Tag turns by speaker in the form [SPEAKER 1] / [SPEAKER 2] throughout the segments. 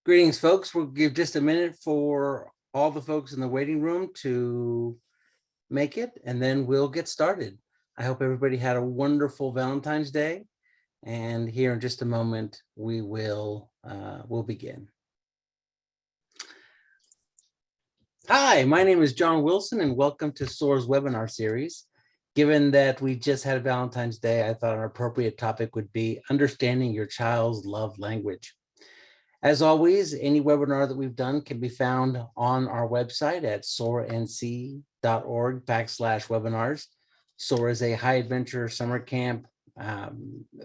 [SPEAKER 1] Greetings, folks. We'll give just a minute for all the folks in the waiting room to make it, and then we'll get started. I hope everybody had a wonderful Valentine's Day, and here in just a moment, we'll begin. Hi, my name is John Wilson, and welcome to SOAR's webinar series. Given that we just had Valentine's Day, I thought an appropriate topic would be understanding your child's love language. As always, any webinar that we've done can be found on our website at soarnc.org/webinars. SOAR is a high adventure summer camp,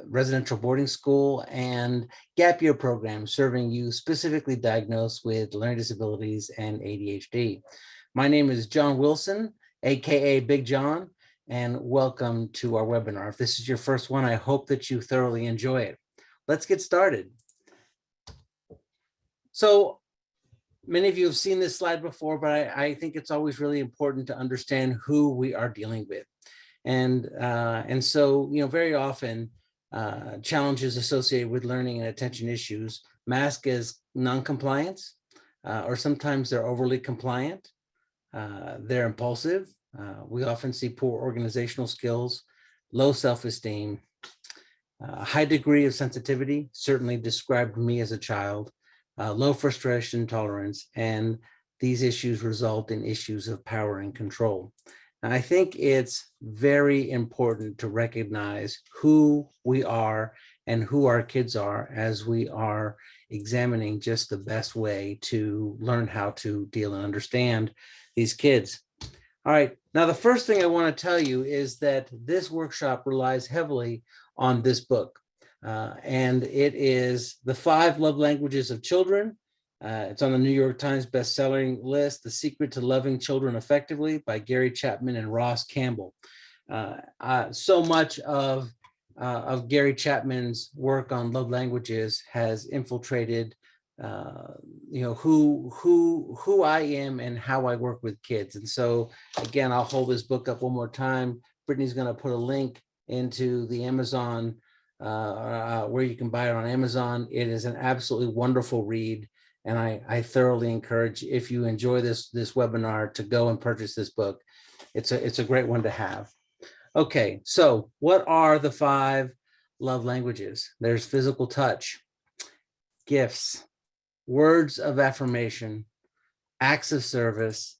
[SPEAKER 1] residential boarding school, and gap year program serving youth specifically diagnosed with learning disabilities and ADHD. My name is John Wilson, aka Big John, and welcome to our webinar. If this is your first one, I hope that you thoroughly enjoy it. Let's get started. So many of you have seen this slide before, but I think it's always really important to understand who we are dealing with. And so, very often challenges associated with learning and attention issues mask as non-compliance, or sometimes they're overly compliant. They're impulsive. We often see poor organizational skills, low self-esteem, a high degree of sensitivity, certainly described me as a child, low frustration tolerance, and these issues result in issues of power and control. And I think it's very important to recognize who we are and who our kids are as we are examining just the best way to learn how to deal and understand these kids. All right, now the first thing I want to tell you is that this workshop relies heavily on this book. And it is The 5 Love Languages of Children. It's on the New York Times best-selling list, The Secret to Loving Children Effectively by Gary Chapman and Ross Campbell. So much of Gary Chapman's work on love languages has infiltrated who I am and how I work with kids. And so again, I'll hold this book up one more time. Brittany's going to put a link into the Amazon where you can buy it on Amazon. It is an absolutely wonderful read, and I thoroughly encourage, if you enjoy this webinar, to go and purchase this book. It's a great one to have. Okay, so what are the 5 love languages? There's physical touch, gifts, words of affirmation, acts of service,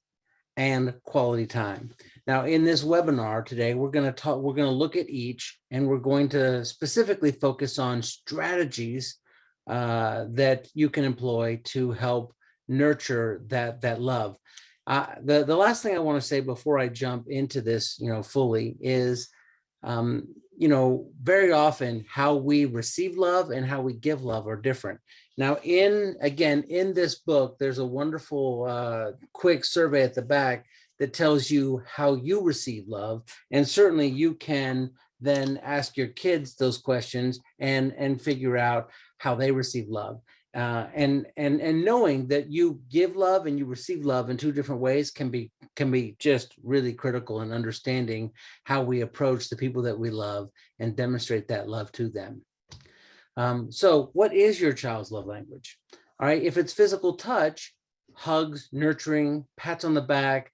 [SPEAKER 1] and quality time. Now, in this webinar today, we're going to look at each, and we're going to specifically focus on strategies that you can employ to help nurture that love. The last thing I want to say before I jump into this, fully is, very often how we receive love and how we give love are different. Now, in this book, there's a wonderful quick survey at the back that tells you how you receive love. And certainly you can then ask your kids those questions and figure out how they receive love. And knowing that you give love and you receive love in 2 different ways can be just really critical in understanding how we approach the people that we love and demonstrate that love to them. So what is your child's love language? All right, if it's physical touch, hugs, nurturing, pats on the back,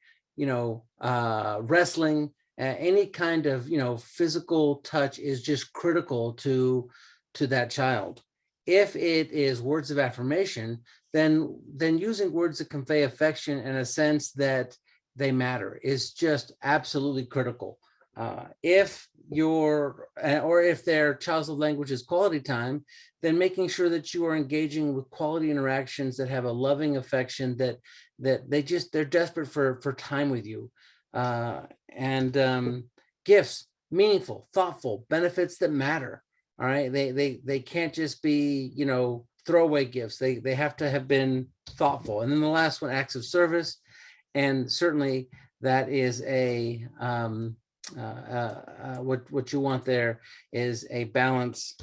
[SPEAKER 1] wrestling, any kind of, physical touch is just critical to that child. If it is words of affirmation, then using words that convey affection and a sense that they matter is just absolutely critical. If their child's love language is quality time, then making sure that you are engaging with quality interactions that have a loving affection, that they're desperate for time with you. Gifts, meaningful, thoughtful, benefits that matter. All right, they can't just be, throwaway gifts. They have to have been thoughtful. And then the last one, acts of service, and certainly that is what you want there is a balance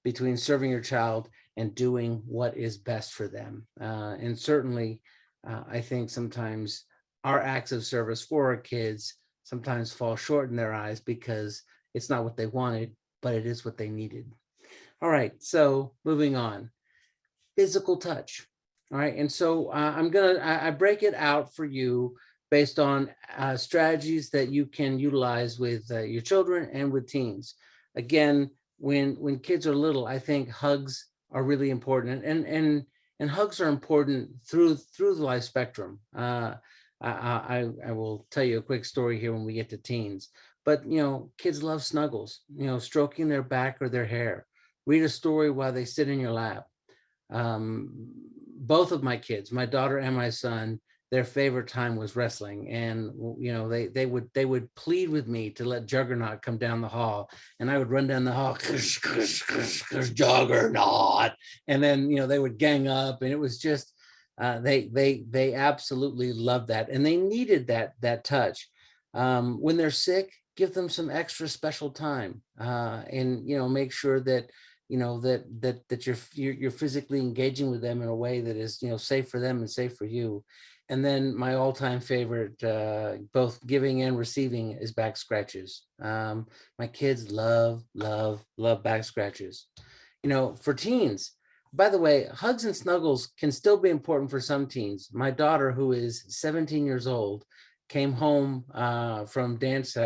[SPEAKER 1] between serving your child and doing what is best for them. And certainly, I think sometimes our acts of service for our kids sometimes fall short in their eyes because it's not what they wanted, but it is what they needed. All right, so moving on. physical touch. All right. And so I break it out for you based on strategies that you can utilize with your children and with teens. Again, when kids are little, I think hugs are really important, and hugs are important through the life spectrum. I will tell you a quick story here when we get to teens, but kids love snuggles, stroking their back or their hair. Read a story while they sit in your lap. Both of my kids, my daughter and my son, their favorite time was wrestling, and they would plead with me to let Juggernaut come down the hall, and I would run down the hall, Juggernaut, and then they would gang up, and it was just they absolutely loved that, and they needed that touch. When they're sick, give them some extra special time, and make sure that you're physically engaging with them in a way that is safe for them and safe for you. And then my all-time favorite, both giving and receiving, is back scratches. My kids love back scratches. For teens, by the way, hugs and snuggles can still be important for some teens. My daughter, who is 17 years old, came home from dance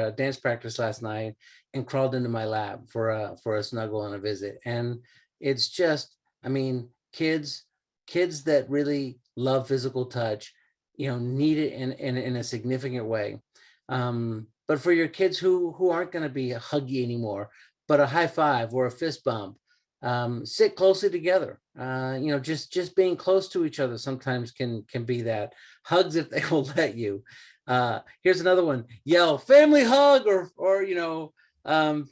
[SPEAKER 1] practice last night and crawled into my lap for a snuggle and a visit. And it's just, kids that really love physical touch, need it in a significant way. But for your kids who aren't going to be huggy anymore, but a high five or a fist bump, sit closely together. Just being close to each other sometimes can be that. Hugs if they will let you. Here's another one: yell family hug or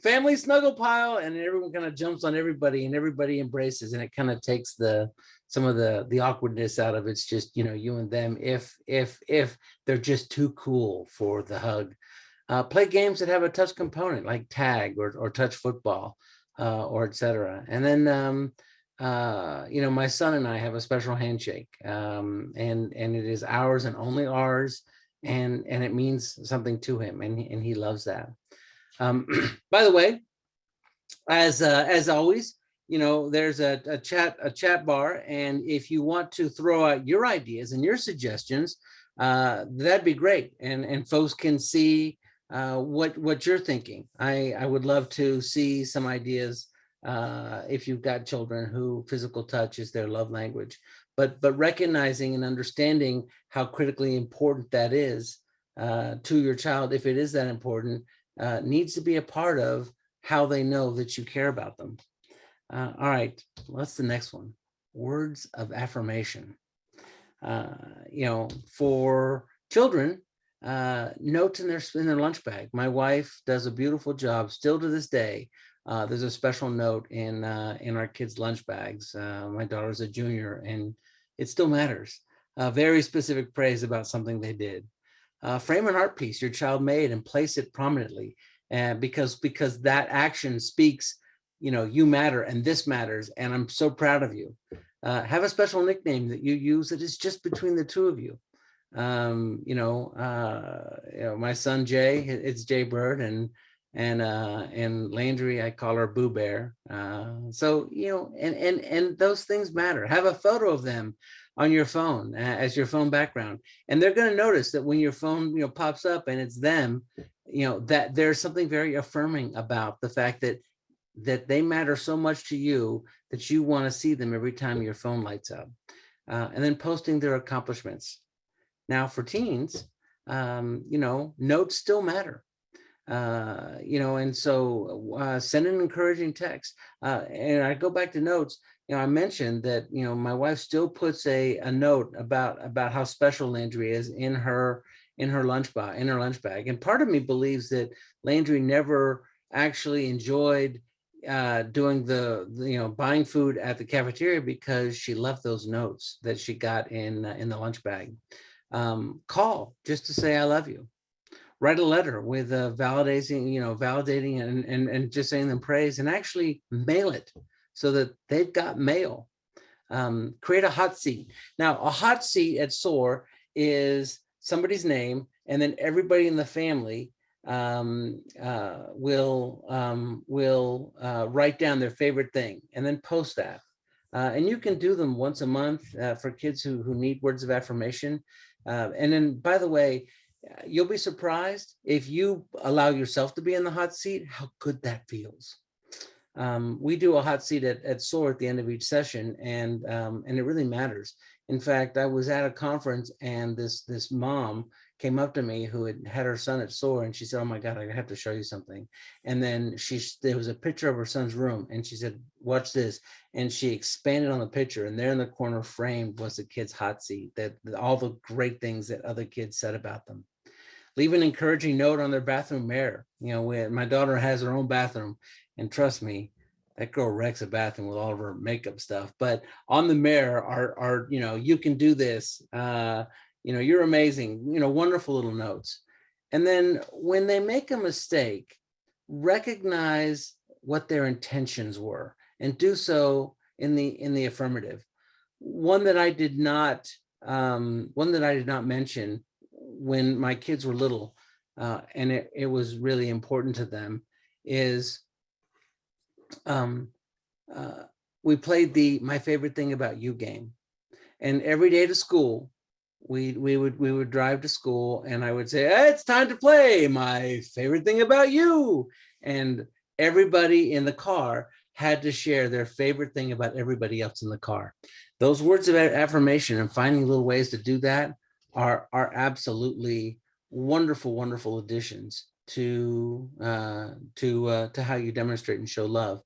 [SPEAKER 1] family snuggle pile, and everyone kind of jumps on everybody and everybody embraces, and it kind of takes some of the awkwardness out of it. It's just you and them if they're just too cool for the hug. Play games that have a touch component like tag or touch football, or etc. And then my son and I have a special handshake, and it is ours and only ours, and it means something to him, and he loves that. By the way, as always, there's a chat bar, and if you want to throw out your ideas and your suggestions, that'd be great, and folks can see what you're thinking. I would love to see some ideas if you've got children who physical touch is their love language, but recognizing and understanding how critically important that is to your child, if it is that important, needs to be a part of how they know that you care about them. All right, what's the next one? Words of affirmation. For children, notes in their lunch bag. My wife does a beautiful job still to this day. There's a special note in our kids' lunch bags. My daughter's a junior, and it still matters. Very specific praise about something they did. Frame an art piece your child made and place it prominently, because that action speaks, you matter and this matters, and I'm so proud of you. Have a special nickname that you use that is just between the two of you. My son Jay, it's Jay Bird, and Landry, I call her Boo Bear. So and those things matter. Have a photo of them on your phone as your phone background, and they're going to notice that when your phone pops up and it's them, that there's something very affirming about the fact that they matter so much to you that you want to see them every time your phone lights up. And then posting their accomplishments. Now for teens, notes still matter. And so send an encouraging text. And I go back to notes. I mentioned that my wife still puts a note about how special Landry is in her lunch bag. And part of me believes that Landry never actually enjoyed doing the buying food at the cafeteria because she left those notes that she got in the lunch bag. Call just to say I love you. Write a letter with validating and just saying them praise, and actually mail it so that they've got mail. Create a hot seat. Now, a hot seat at SOAR is somebody's name, and then everybody in the family will write down their favorite thing and then post that. And you can do them once a month for kids who need words of affirmation. And then, by the way, you'll be surprised if you allow yourself to be in the hot seat, how good that feels. We do a hot seat at SOAR at the end of each session, and it really matters. In fact, I was at a conference, and this mom came up to me who had her son at SOAR, and she said, "Oh my God, I have to show you something." And then there was a picture of her son's room, and she said, "Watch this." And she expanded on the picture, and there in the corner framed was the kid's hot seat, that all the great things that other kids said about them. Leave an encouraging note on their bathroom mirror. When my daughter has her own bathroom, and trust me, that girl wrecks a bathroom with all of her makeup stuff. But on the mirror are you can do this. You're amazing. Wonderful little notes. And then when they make a mistake, recognize what their intentions were and do so in the affirmative. One that I did not mention when my kids were little, and it was really important to them, is we played the "My Favorite Thing About You" game. And every day to school, we would drive to school, and I would say, "Hey, it's time to play My Favorite Thing About You." And everybody in the car had to share their favorite thing about everybody else in the car. Those words of affirmation and finding little ways to do that are absolutely wonderful, wonderful additions to how you demonstrate and show love.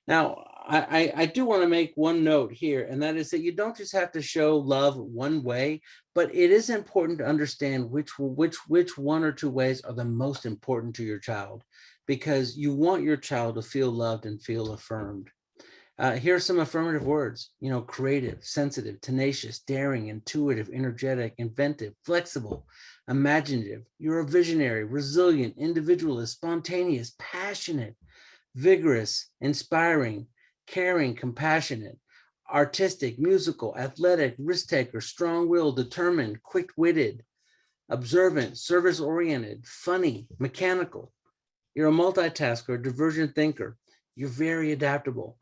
[SPEAKER 1] Now, I do want to make one note here, and that is that you don't just have to show love one way, but it is important to understand which one or two ways are the most important to your child, because you want your child to feel loved and feel affirmed. Here are some affirmative words: creative, sensitive, tenacious, daring, intuitive, energetic, inventive, flexible, imaginative. You're a visionary, resilient, individualist, spontaneous, passionate, vigorous, inspiring, caring, compassionate, artistic, musical, athletic, risk taker, strong-willed, determined, quick-witted, observant, service-oriented, funny, mechanical. You're a multitasker, a divergent thinker. You're very adaptable.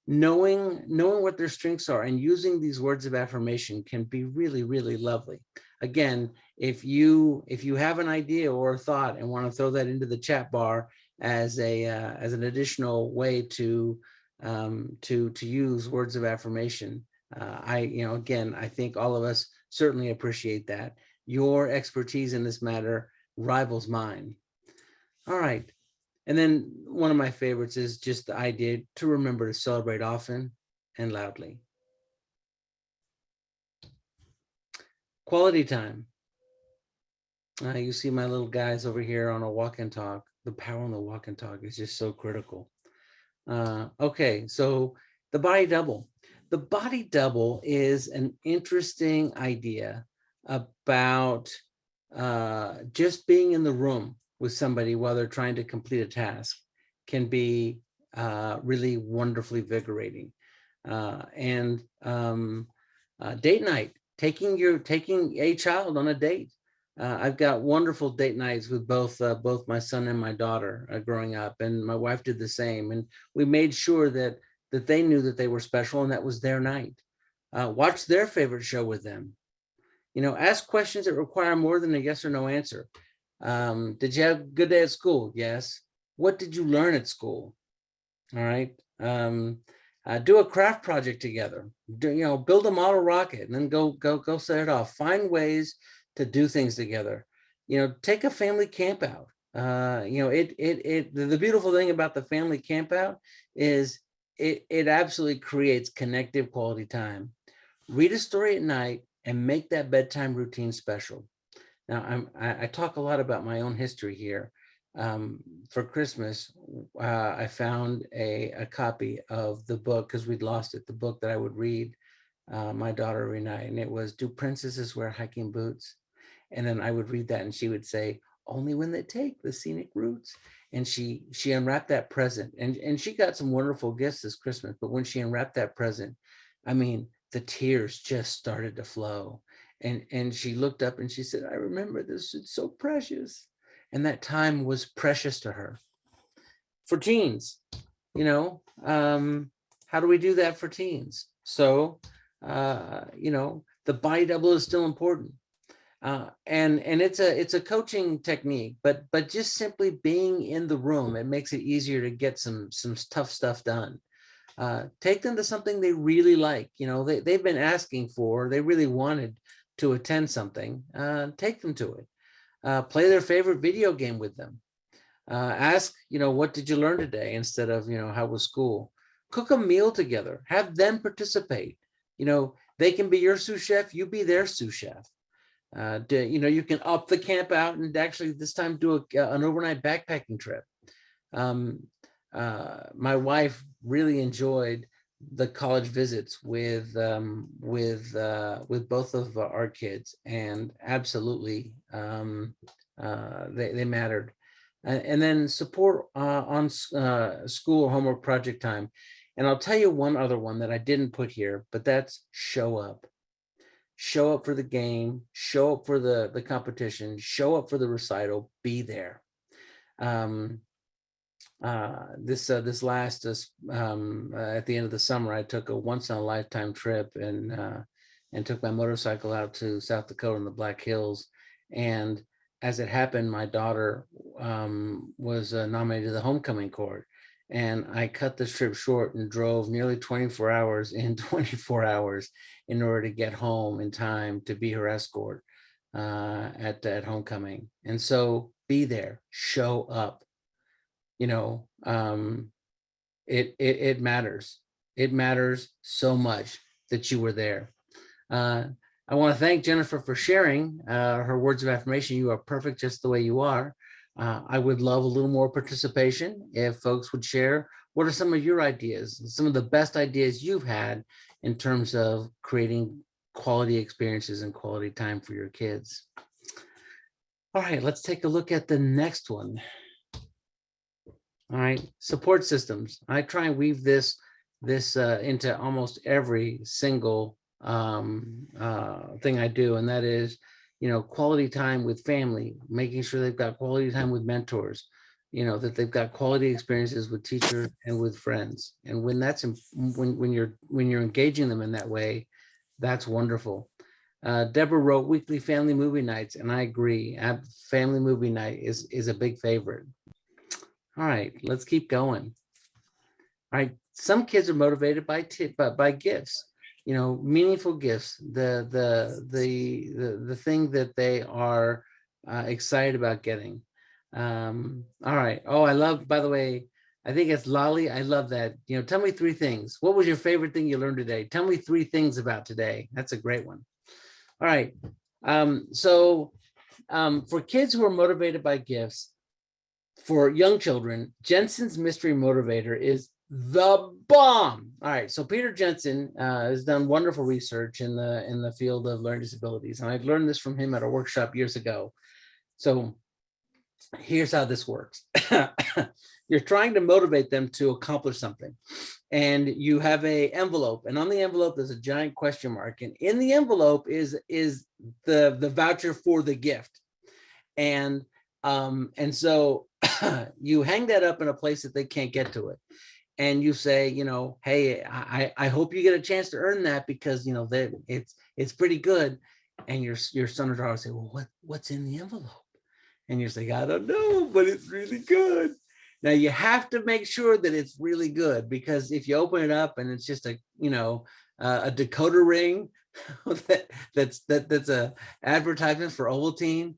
[SPEAKER 1] Knowing what their strengths are and using these words of affirmation can be really, really lovely. Again, if you have an idea or a thought and want to throw that into the chat bar as an additional way to use words of affirmation, I think all of us certainly appreciate that. Your expertise in this matter rivals mine. All right. And then one of my favorites is just the idea to remember to celebrate often and loudly. Quality time. You see my little guys over here on a walk and talk. The power on the walk and talk is just so critical. Okay, so the body double. The body double is an interesting idea about just being in the room with somebody while they're trying to complete a task can be really wonderfully vigorating. And date night, taking a child on a date. I've got wonderful date nights with both my son and my daughter growing up, and my wife did the same. And we made sure that they knew that they were special and that was their night. Watch their favorite show with them. Ask questions that require more than a yes or no answer. Did you have a good day at school? Yes. What did you learn at school? All right. Do a craft project together. Build a model rocket and then go set it off. Find ways to do things together. Take a family camp out. The beautiful thing about the family camp out is it absolutely creates connective quality time. Read a story at night and make that bedtime routine special. Now, I talk a lot about my own history here. For Christmas, I found a copy of the book, because we'd lost it, the book that I would read my daughter every night. And it was, "Do Princesses Wear Hiking Boots?" And then I would read that and she would say, "Only when they take the scenic routes." And she unwrapped that present. And she got some wonderful gifts this Christmas. But when she unwrapped that present, I mean, the tears just started to flow. And she looked up and she said, "I remember this, it's so precious." And that time was precious to her. For teens, how How do we do that for teens? So, the body double is still important. And it's a coaching technique, but just simply being in the room, it makes it easier to get some tough stuff done. Take them to something they really like. They've been asking for, they really wanted to attend something. Take them to it. Play their favorite video game with them. Ask, what did you learn today, instead of, how was school? Cook a meal together. Have them participate. They can be your sous chef, you be their sous chef. You can up the camp out and actually this time do an overnight backpacking trip. My wife really enjoyed the college visits with both of our kids, and absolutely they mattered. And then support on school homework project time. And I'll tell you one other one that I didn't put here, but that's show up. Show up for the game, show up for the competition, show up for the recital, be there. This last at the end of the summer, I took a once in a lifetime trip and took my motorcycle out to South Dakota in the Black Hills. And as it happened, my daughter was nominated to the homecoming court. And I cut this trip short and drove nearly 24 hours in 24 hours in order to get home in time to be her escort at homecoming. And so be there, show up. It matters. It matters so much that you were there. I want to thank Jennifer for sharing her words of affirmation. You are perfect just the way you are. I would love a little more participation if folks would share. What are some of your ideas, some of the best ideas you've had in terms of creating quality experiences and quality time for your kids? All right, let's take a look at the next one. All right, support systems. I try and weave this into almost every single thing I do, and that is, quality time with family, making sure they've got quality time with mentors, that they've got quality experiences with teachers and with friends. And when when you're engaging them in that way, that's wonderful. Deborah wrote weekly family movie nights, and I agree. Family movie night is a big favorite. All right, let's keep going. All right, some kids are motivated by gifts. Meaningful gifts, the thing that they are excited about getting. All right. Oh, I love, by the way, I think it's Lolly. I love that. Tell me 3 things. What was your favorite thing you learned today? Tell me 3 things about today. That's a great one. All right. For kids who are motivated by gifts, for young children, Jensen's mystery motivator is the bomb. All right, so Peter Jensen has done wonderful research in the field of learning disabilities, and I learned this from him at a workshop years ago. So here's how this works. You're trying to motivate them to accomplish something, and you have a envelope, and on the envelope there's a giant question mark, and in the envelope is the voucher for the gift, and so you hang that up in a place that they can't get to it. And you say, hey, I hope you get a chance to earn that, because, it's pretty good. And your son or daughter will say, well, what's in the envelope? And you're saying, I don't know, but it's really good. Now you have to make sure that it's really good, because if you open it up and it's just a decoder ring that's a advertisement for Ovaltine,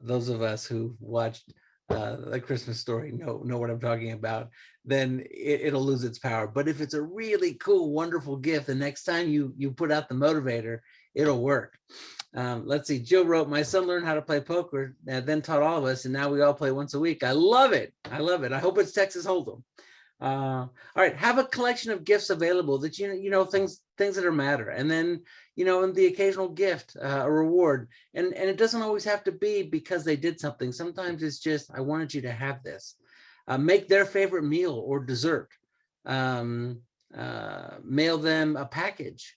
[SPEAKER 1] those of us who watched A Christmas Story know what I'm talking about, then it'll lose its power. But if it's a really cool, wonderful gift, the next time you put out the motivator, it'll work. Let's see, Jill wrote, my son learned how to play poker, then taught all of us, and now we all play once a week. I love it. I love it. I hope it's Texas Hold'em. All right, have a collection of gifts available that things that are matter, and then and the occasional gift, a reward, and it doesn't always have to be because they did something. Sometimes it's just, I wanted you to have this. Make their favorite meal or dessert. Mail them a package.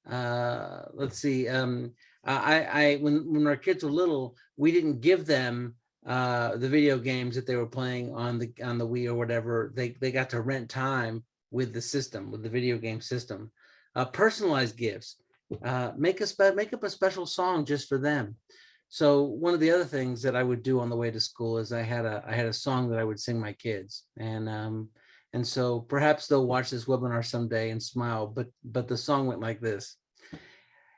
[SPEAKER 1] Let's see. When our kids were little, we didn't give them the video games that they were playing on the Wii or whatever. They got to rent time with the system, with the video game system. Personalized gifts. Make up a special song just for them. So one of the other things that I would do on the way to school is I had a song that I would sing my kids, and so perhaps they'll watch this webinar someday and smile, but the song went like this.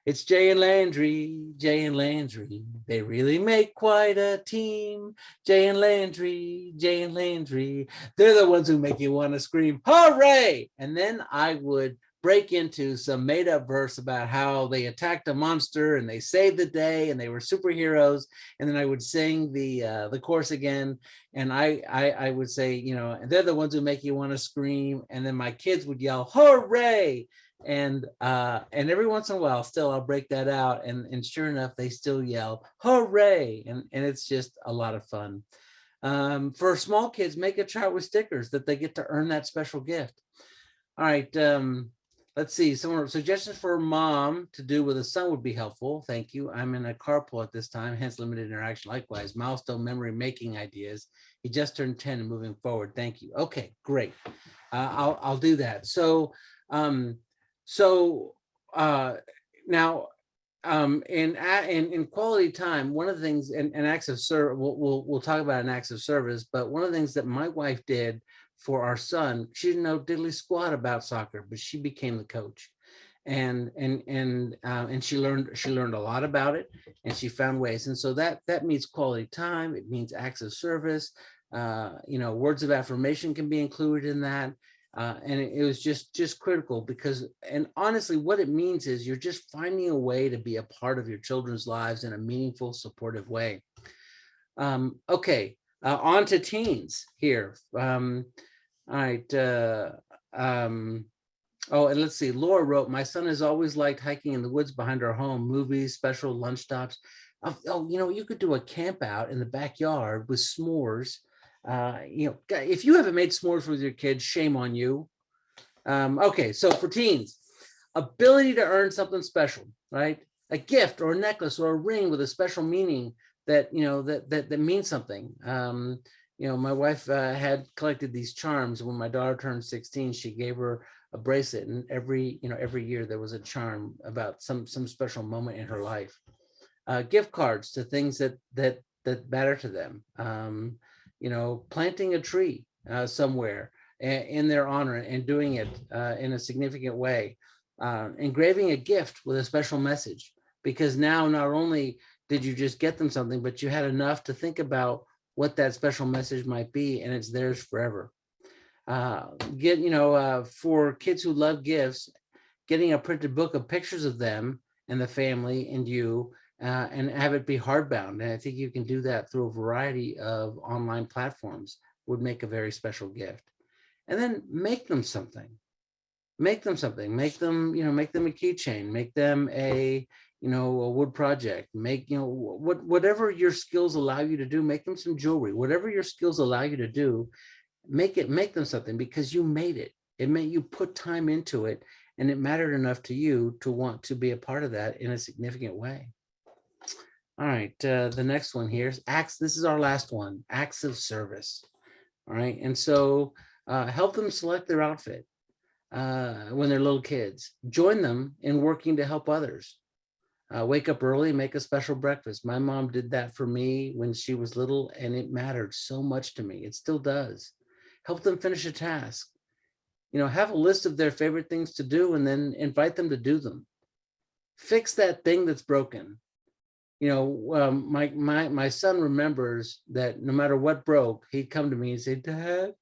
[SPEAKER 1] It's Jay and Landry, Jay and Landry. They really make quite a team. Jay and Landry, Jay and Landry. They're the ones who make you want to scream, hooray! And then I would break into some made up verse about how they attacked a monster and they saved the day and they were superheroes. And then I would sing the chorus again. And I would say, you know, they're the ones who make you want to scream. And then my kids would yell, hooray! And every once in a while, still I'll break that out, and sure enough, they still yell hooray, and it's just a lot of fun. For small kids, make a chart with stickers that they get to earn that special gift. All right, let's see. Some suggestions for mom to do with a son would be helpful. Thank you. I'm in a carpool at this time, hence limited interaction. Likewise, milestone memory making ideas. He just turned 10 and moving forward. Thank you. Okay, great. I'll do that. So. Now, in quality time, one of the things, and acts of service, we'll talk about an acts of service, but one of the things that my wife did for our son, she didn't know diddly squat about soccer, but she became the coach, and she learned a lot about it, and she found ways, and so that means quality time. It means acts of service. You know, words of affirmation can be included in that. And it was just critical because, and honestly, what it means is you're just finding a way to be a part of your children's lives in a meaningful, supportive way. Okay, on to teens here. All right. Oh, and let's see. Laura wrote, my son has always liked hiking in the woods behind our home, movies, special lunch stops. Oh, you know, you could do a camp out in the backyard with s'mores. You know, if you haven't made s'mores with your kids, shame on you. Okay, so for teens, ability to earn something special, right? A gift or a necklace or a ring with a special meaning that, you know, that means something. You know, my wife had collected these charms. When my daughter turned 16, she gave her a bracelet, and every year there was a charm about some special moment in her life. Gift cards to things that matter to them. You know, planting a tree somewhere in their honor and doing it in a significant way. Engraving a gift with a special message, because now not only did you just get them something, but you had enough to think about what that special message might be, and it's theirs forever. For kids who love gifts, getting a printed book of pictures of them and the family and you, and have it be hardbound. And I think you can do that through a variety of online platforms, would make a very special gift. And then make them something. Make them something. Make them a keychain. Make them a wood project. Make, whatever your skills allow you to do, make them some jewelry. Whatever your skills allow you to do, make them something, because you made it. It meant you put time into it, and it mattered enough to you to want to be a part of that in a significant way. All right, the next one here is acts. This is our last one, acts of service. All right, and so help them select their outfit when they're little kids. Join them in working to help others. Wake up early, make a special breakfast. My mom did that for me when she was little, and it mattered so much to me. It still does. Help them finish a task. Have a list of their favorite things to do, and then invite them to do them. Fix that thing that's broken. My son remembers that no matter what broke, he'd come to me and say, Dad,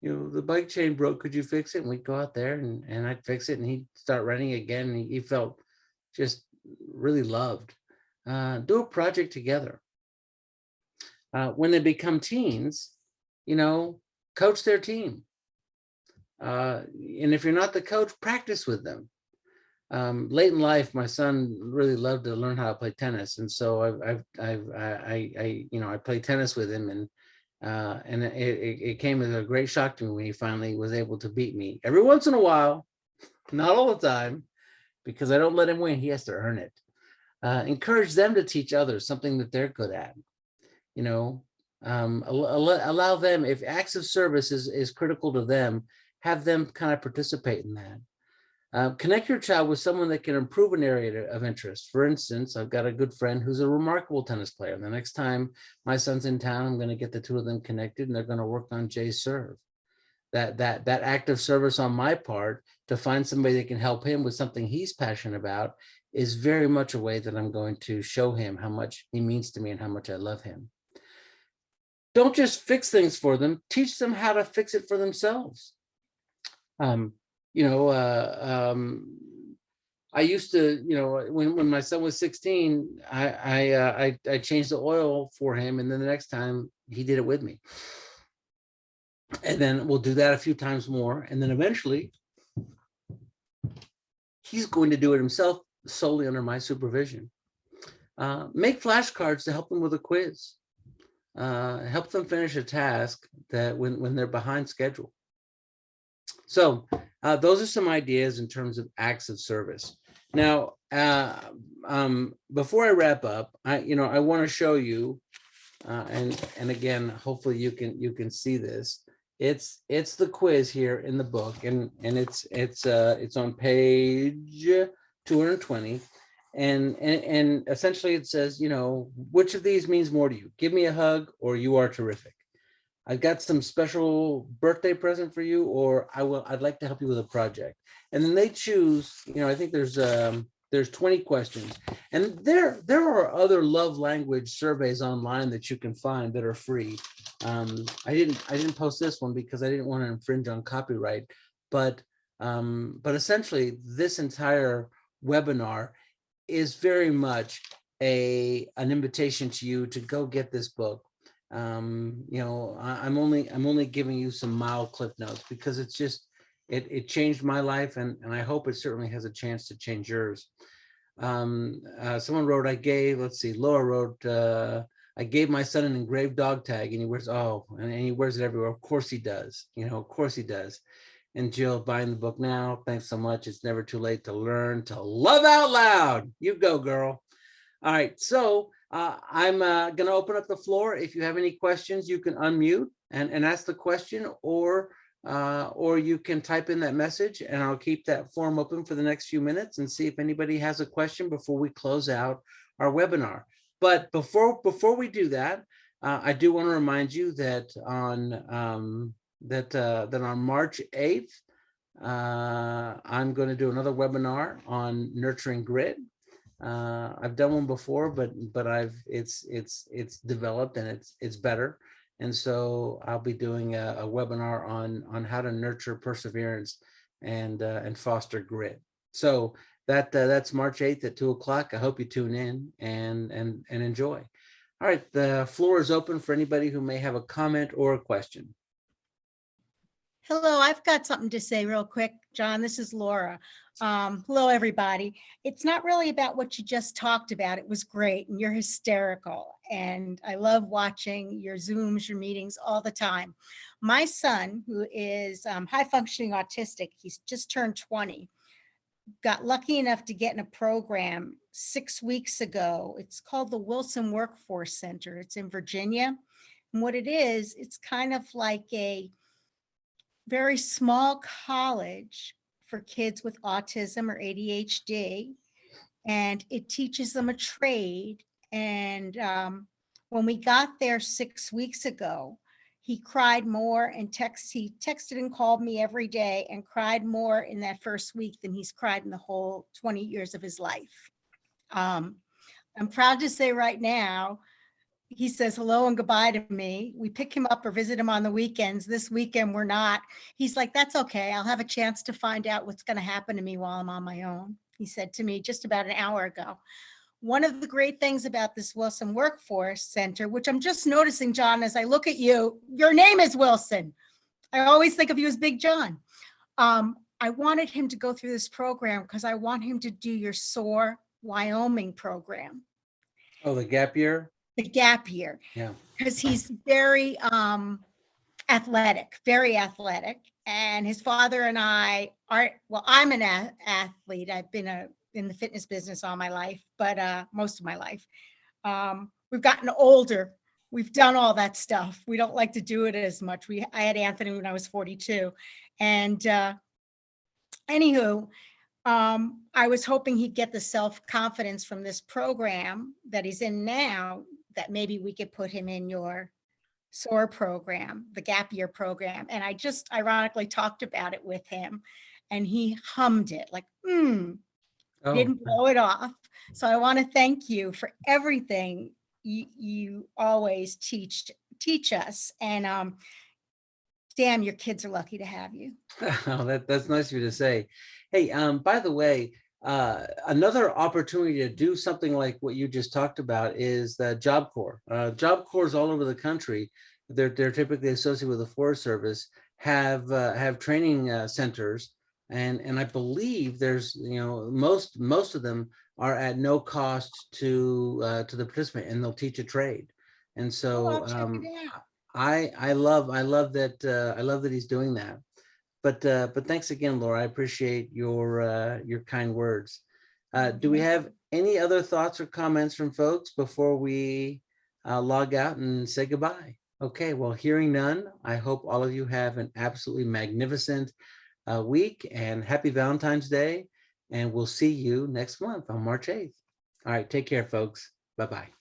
[SPEAKER 1] the bike chain broke, could you fix it? And we'd go out there and I'd fix it, and he'd start running again. And he felt just really loved. Do a project together. When they become teens, coach their team. And if you're not the coach, practice with them. Late in life, my son really loved to learn how to play tennis, and so I played tennis with him, and it came as a great shock to me when he finally was able to beat me. Every once in a while, not all the time, because I don't let him win. He has to earn it. Encourage them to teach others something that they're good at. Allow them, if acts of service is critical to them, have them kind of participate in that. Connect your child with someone that can improve an area of interest. For instance, I've got a good friend who's a remarkable tennis player. And the next time my son's in town, I'm going to get the two of them connected, and they're going to work on Jay's serve. That act of service on my part to find somebody that can help him with something he's passionate about is very much a way that I'm going to show him how much he means to me and how much I love him. Don't just fix things for them, teach them how to fix it for themselves. I used to, when my son was 16, I changed the oil for him, and then the next time he did it with me. And then we'll do that a few times more, and then eventually he's going to do it himself solely under my supervision. Make flashcards to help them with a quiz. Help them finish a task that when they're behind schedule. So those are some ideas in terms of acts of service. Now, before I wrap up, I want to show you, and again, hopefully you can see this. It's the quiz here in the book, and it's on page 220, and essentially it says, which of these means more to you? Give me a hug, or you are terrific. I've got some special birthday present for you, or I'd like to help you with a project. And then they choose, I think there's 20 questions. And there are other love language surveys online that you can find that are free. I didn't post this one because I didn't want to infringe on copyright, but essentially this entire webinar is very much an invitation to you to go get this book. I'm only giving you some mild clip notes because it's just it changed my life, and I hope it certainly has a chance to change yours. Someone wrote, Laura wrote, I gave my son an engraved dog tag, and he wears it everywhere. Of course he does. Of course he does. And Jill, buying the book now. Thanks so much. It's never too late to learn to love out loud. You go, girl. All right, so I'm going to open up the floor. If you have any questions, you can unmute and ask the question, or you can type in that message, and I'll keep that form open for the next few minutes and see if anybody has a question before we close out our webinar. But before we do that, I do want to remind you that on March 8th, I'm going to do another webinar on nurturing grit. I've done one before, but it's developed and it's better. And so I'll be doing a webinar on how to nurture perseverance and foster grit. So that's March 8th at 2:00. I hope you tune in and enjoy. All right, the floor is open for anybody who may have a comment or a question.
[SPEAKER 2] Hello, I've got something to say real quick, John. This is Laura. Hello, everybody. It's not really about what you just talked about. It was great, and you're hysterical. And I love watching your Zooms, your meetings all the time. My son, who is high-functioning autistic, he's just turned 20, got lucky enough to get in a program 6 weeks ago. It's called the Wilson Workforce Center. It's in Virginia. And what it is, it's kind of like a very small college for kids with autism or ADHD, and it teaches them a trade. And when we got there 6 weeks ago, he cried more and he texted and called me every day and cried more in that first week than he's cried in the whole 20 years of his life. I'm proud to say right now, he says hello and goodbye to me. We pick him up or visit him on the weekends. This weekend, we're not. He's like, that's okay. I'll have a chance to find out what's going to happen to me while I'm on my own. He said to me just about an hour ago. One of the great things about this Wilson Workforce Center, which I'm just noticing, John, as I look at you, your name is Wilson. I always think of you as Big John. I wanted him to go through this program because I want him to do your SOAR Wyoming program.
[SPEAKER 1] Oh, the gap year?
[SPEAKER 2] The gap year.
[SPEAKER 1] Yeah.
[SPEAKER 2] Because he's very athletic, and his father and I are, well, I'm an athlete. I've been in the fitness business all my life, but most of my life. We've gotten older. We've done all that stuff. We don't like to do it as much. I had Anthony when I was 42, And anywho, I was hoping he'd get the self-confidence from this program that he's in now, that maybe we could put him in your SOAR program, the gap year program. And I just ironically talked about it with him, and he hummed it like,
[SPEAKER 1] Oh,
[SPEAKER 2] didn't blow it off. So I want to thank you for everything you always teach us. And damn, your kids are lucky to have you.
[SPEAKER 1] that's nice of you to say. Hey, by the way, another opportunity to do something like what you just talked about is the Job Corps. Job Corps all over the country, they're typically associated with the Forest Service, have training centers, and I believe there's, you know, most of them are at no cost to the participant, and they'll teach a trade. And
[SPEAKER 2] Oh,
[SPEAKER 1] so
[SPEAKER 2] I'll check it out.
[SPEAKER 1] I love that he's doing that. But thanks again, Laura. I appreciate your kind words. Do we have any other thoughts or comments from folks before we log out and say goodbye? Okay, well, hearing none, I hope all of you have an absolutely magnificent week, and happy Valentine's Day. And we'll see you next month on March 8th. All right, take care, folks. Bye-bye.